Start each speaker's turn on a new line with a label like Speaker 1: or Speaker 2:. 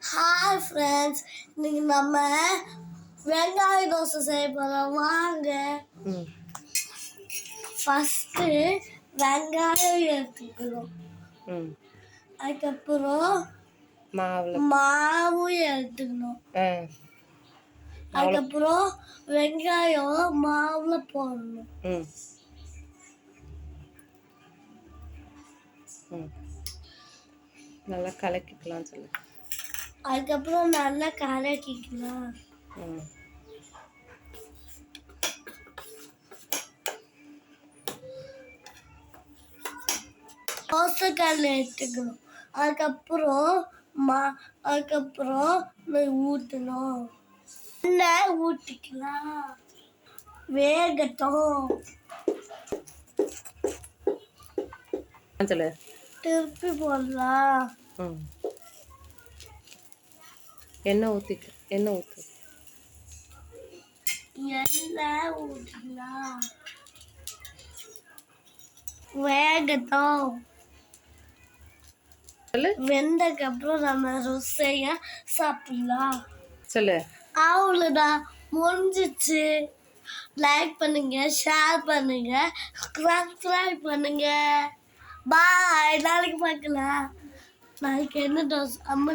Speaker 1: Hi friends, இன்னைக்கு நம்ம வெங்காய தோசை செய்ய போகிறோம். வாங்க. ஃபஸ்ட்டு வெங்காயம் எடுத்துக்கிறோம். அதுக்கப்புறம் மாவு எடுத்துக்கணும். அதுக்கப்புறம் வெங்காயம் மாவுல போடணும்.
Speaker 2: நல்லா கலக்கிக்கலாம் சொல்லு.
Speaker 1: அதுக்கப்புறம் நல்லா கலக்கிக்கலாம். தோசைக்கல் எடுத்துக்கணும். அதுக்கப்புறம் ஊற்றணும். எண்ணெய் ஊற்றிக்கலாம். வேகட்டும்.
Speaker 2: சொல்லு.
Speaker 1: திருப்பி போடலாம்.
Speaker 2: எண்ணெய் ஊற்று. எண்ணெய்
Speaker 1: ஊற்றலாம். வேகட்டும். வெந்ததுக்கப்புறம் நம்ம ருசியா சாப்பிடலாம்.
Speaker 2: சொல்லு.
Speaker 1: அவ்வளோதான், முடிஞ்சிச்சு. லைக் பண்ணுங்க, ஷேர் பண்ணுங்க, சப்ஸ்கிரைப் பண்ணுங்க. பாய். நாளைக்கு பார்க்கலாம். நாளைக்கு என்ன தோசை? அம்மா